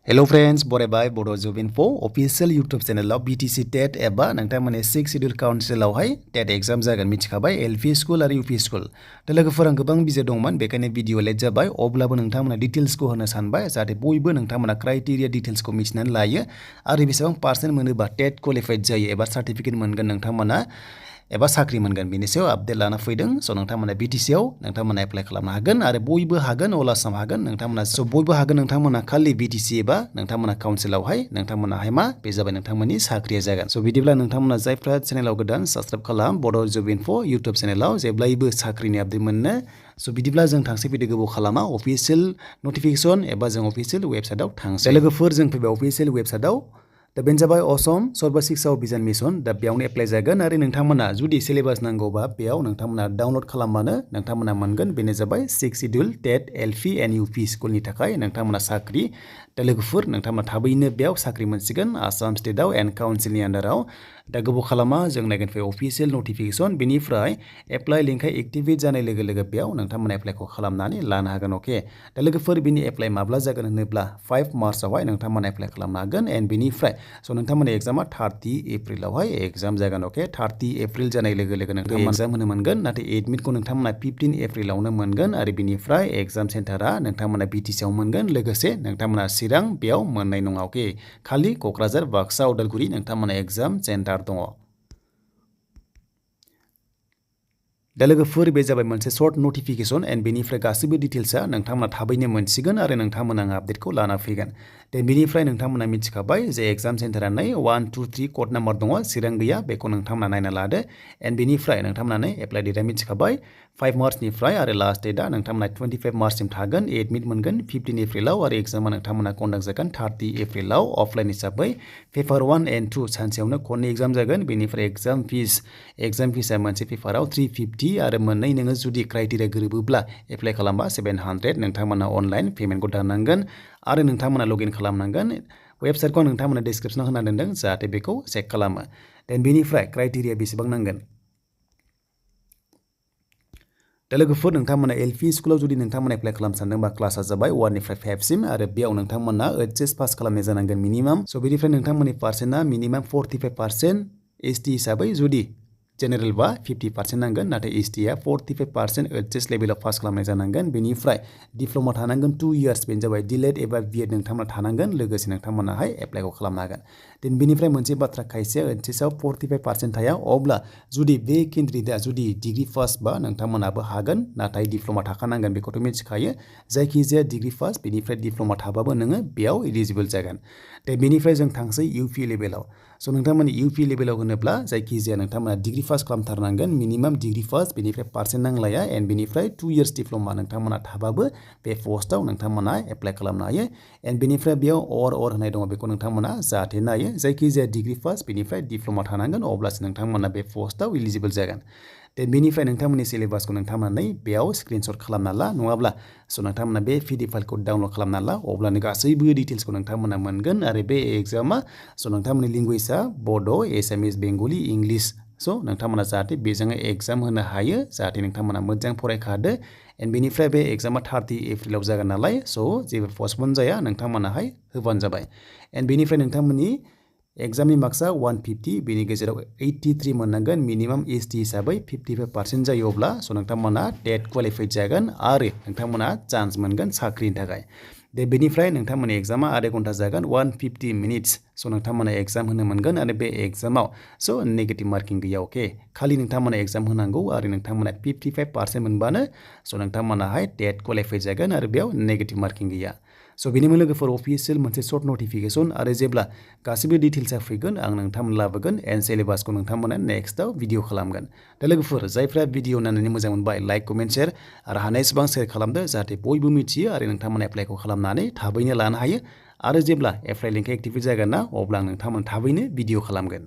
Hello friends, बरायबाय Bodo Job Info official YouTube channel BTC TET एबा नोंथांमोननि 6 schedule council आवहाय TET exam जागोन मिथिखाबाय LP school आरो UP school दा लोगोफोर आं गोबां बिजि दंमोन बेखायनो भिडिअ लेट जाबाय अब्लाबो नोंथांमोना डिटेल्सखौ होनो सानबाय जाहाथे बयबो नोंथांमोना क्राइटेरिया डिटेल्सखौ मिथिनानै लायो आरो बेसेबां पार्सेन्ट मोनोबा TET क्वालिफाइड जायो एबा सार्टिफिकेट मोनगोन नोंथांमोना एबा साख्रि मोनगोन बेनि सायाव आपडेट लाना फैदों स' नोंथांमोना BTC आव नोंथांमोना एप्लाइ खालामनो हागोन आरो बयबो हागोन अल आसाम हागोन नोंथांमोना स' बयबो हागोन नोंथांमोना खालि BTC एबा नोंथांमोना काउन्सिलावहाय नोंथांमोनाहाय मा बे जाबाय नोंथांमोननि साख्रिया जागोन स' बिदिब्ला नोंथांमोना जायफ्रा चेनेलाव गोदान साबस्क्राइब खालाम बड' जब इनफो इउटुब चेनेलाव जेब्लायबो साख्रिनि आपडेट मोननो स' बिदिब्ला जों थांसै फैदो गोबाव खालामा अफिसियेल नटिफिकेसन एबा जों अफिसियेल वेबसाइटआव थांसै लोगोफोर जों फैबाय अफिसियेल वेबसाइटआव दा बेनो जाबाय असम सर्व शिक्षा अभियान मिशन दा बेयावनो एप्लाइ जागोन आरो नोंथांमोना जुदि सिलेबास नांगौबा बेयाव नोंथांमोना डाउनलड खालामबानो नोंथांमोना मोनगोन बेनो जाबाय 6 शिड्युल टेट LP एन्ड UP स्कुलनि थाखाय नोंथांमोना साख्रि दा लोगोफोर नोंथांमोना थाबैनो बेयाव साख्रि मोनसिगोन आसाम स्टेटआव एन्ड काउन्सिलनि आन्डाराव दा गोबाव खालामा जों नायगोन फै अफिसियेल नटिफिकेसन बेनिफ्राय एप्लाइ लिंकआ एक्टिभेट जानाय लोगो लोगो बेयाव नोंथांमोना एप्लाइखौ खालामनानै लानो हागोन अके दा लोगोफोर बिनि एप्लाइ माब्ला जागोन होनोब्ला 5 मार्चआवहाय नोंथांमोना एप्लाइ खालामनो हागोन एन्ड बेनिफ्राय स' नोंथांमोननि एग्जामा 30 एप्रिलावहाय एग्जाम जागोन अके 30 एप्रिल जानाय लोगो लोगो नोंथांमोना एग्जाम होनो मोनगोन नाथाय एडमिटखौ नोंथांमोना 15 एप्रिलावनो मोनगोन आरो बेनिफ्राय एग्जाम सेन्टारा नोंथांमोना BTC आव मोनगोन लोगोसे नोंथांमोना चिरां बेयाव मोननाय नङा अके खालि क'क्राझार बाक्सा उदालगुरि नोंथांमोना एग्जाम सेन्टार दङ दा लोगोफोर बे जाबाय मोनसे सर्ट नटिफिकेसन एन्ड बेनिफ्राय गासैबो डिटेल्सआ नोंथांमोना थाबैनो मोनसिगोन आरो नोंथांमोना आपडेटखौ लाना फैगोन दे बेनिफ्राय नोंथांमोना मिथिखाबाय जे एग्जाम सेन्टारा 1 2 3 कड नाम्बार दङ चिरां गैया बेखौ नोंथांमोना नायना लादो एन्ड बेनिफ्राय नोंथांमोना एप्लाइ डेटआ मिथिखाबाय 5 मार्चनिफ्राय आरो लास्ट डेटआ नोंथांमोना 25 मार्चसिम थागोन एडमिट मोनगोन 15 एप्रिलाव आरो एग्जामा नोंथांमोना कन्डाक्ट जागोन 30 एप्रिलाव अफलाइन हिसाबै पेपार 1 एन्ड 2 सानसेयावनो खननै एग्जाम जागोन बेनिफ्राय एग्जाम फिसआ मोनसे पेपाराव 350 आरो मोननै नोङो जुदि क्राइटेरिया गोरोबोब्ला एप्लाइ खालामबा 700 नोंथांमोना अनलाइन पेमेन्टखौ दाननांगोन आरो नोंथांमोना लगइन खालामनांगोन वेबसाइटखौ आं नोंथांमोना डिसक्रिप्सनाव होना दोनदों जाहाथे बेखौ चेक खालामो देन बेनिफ्राय क्राइटेरिया बेसेबां नांगोन दा लोगोफोर नोंथांमोना LP स्कुलाव जुदि नोंथांमोना एप्लाइ खालामनो सानदोंबा क्लासआ जाबाय 1 निफ्राय 5 सिम आरो बेयाव नोंथांमोना HS पास खालामनाय जानांगोन मिनिमाम स' बेनिफ्राय नोंथांमोननि पार्सेन्टआ मिनिमाम 45% ST हिसाबै जुदि जेनेरेल बा 50% नांगोन नाथाय STआ 45% HS लेभेलाव पास खालामनाय जानांगोन बेनिफ्राय डिप्ल'मा थानांगोन 2 इयार्स बेनो जाबाय डिलेड एबा BEd नोंथांमोना थानांगोन लोगोसे नोंथांमोनाहाय एप्लाइखौ खालामनो हागोन देन बेनिफ्राय मोनसे बाथ्रा खायसेया HSआव 45% थाया अब्ला जुदि बे केन्डिडेटआ जुदि डिग्री पास बा नोंथांमोनाबो हागोन नाथाय डिप्ल'मा थाखानांगोन बेखौथ' मिथिखायो जायखिजाया डिग्री पास बेनिफ्राय डिप्ल'मा थाबाबो नोङो बेयाव एलिजिबल जागोन दे बेनिफ्राय जों थांसै UP लेभेलाव स' नोंथांमोननि UP लेभेलाव होनोब्ला जायखिजाया नोंथांमोना डिग्री पास खालामथारनांगोन मिनिमाम डिग्री पास बेनिफ्राय पार्सेन्ट नांलाया एन्ड बेनिफ्राय 2 इयार्स डिप्ल'मा नोंथांमोना थाबाबो बे पस्टआव नोंथांमोना एप्लाइ खालामनो हायो एन्ड बेनिफ्राय बेयाव अर होनाय दङ बेखौ नोंथांमोना जाहाथे नायो जायखिजाया डिग्री पास बेनिफ्राय डिप्ल'मा थानांगोन अब्लासो नोंथांमोना बे पस्टआव एलिजिबल जागोन दे बेनिफ्राय नोंथांमोननि सिलेबासखौ नोंथांमोना बेयाव स्क्रिनशट खालामना ला नङाब्ला स' नोंथांमोना बे PDF फाइलखौ डाउनलड खालामना ला अब्लानो गासैबो डिटेल्सखौ नोंथांमोना मोनगोन आरो बे एग्जामा स' नोंथांमोननि लेंगुवेजआ बड' एसामिस बेंगलि इंलिश स' नोंथांमोना जाहाथे बेजोंनो एग्जाम होनो हायो जाहाथे नोंथांमोना मोजां फरायखादो एन्ड बेनिफ्राय बे एग्जामा 30 एप्रिलाव जागोन नालाय स' जेबो पस्टपन जाया नोंथांमोनाहाय होबानो जाबाय एन्ड बेनिफ्राय नोंथांमोननि एग्जामनि मार्क्सआ 150 बेनि गेजेराव 83 मोननांगोन मिनिमाम ST हिसाबै 55% जायो अब्ला स' नोंथांमोना टेट क्वालिफाइड जागोन आरो नोंथांमोना चान्स मोनगोन साख्रिनि थाखाय दे बेनिफ्राय नोंथांमोननि एग्जामा 1 घन्टा जागोन 150 मिनिट्स स' नोंथांमोना एग्जाम होनो मोनगोन आरो बे एग्जामाव स' नेगेटिभ मार्किं गैया अके खालि नोंथांमोना एग्जाम होनांगौ आरो नोंथांमोना 55% मोनबानो स' नोंथांमोनाहाय टेट क्वालिफाइड जागोन आरो बेयाव नेगेटिभ मार्किं गैया स' बेनिमोन लोगोफोर अफिसियेल मोनसे सर्ट नटिफिकेसन आरो जेब्ला गासैबो डिटेल्सआ फैगोन आं नोंथांमोन लाबोगोन एन्ड सिलेबासखौ नोंथांमोना नेक्स्टआव भिडिअ खालामगोन दा लोगोफोर जायफ्रा भिडिअ नायनानै मोजां मोनबाय लाइक कमेन्ट शेयार आरो हानायसेबां शेयार खालामदो जाहाथे बयबो मिथियो आरो नोंथांमोना एप्लाइखौ खालामनानै थाबैनो लानो हायो आरो जेब्ला एप्लाइ लिंकआ एक्टिभेट जागोन ना अब्ला आं नोंथांमोन थाबैनो भिडिअ खालामगोन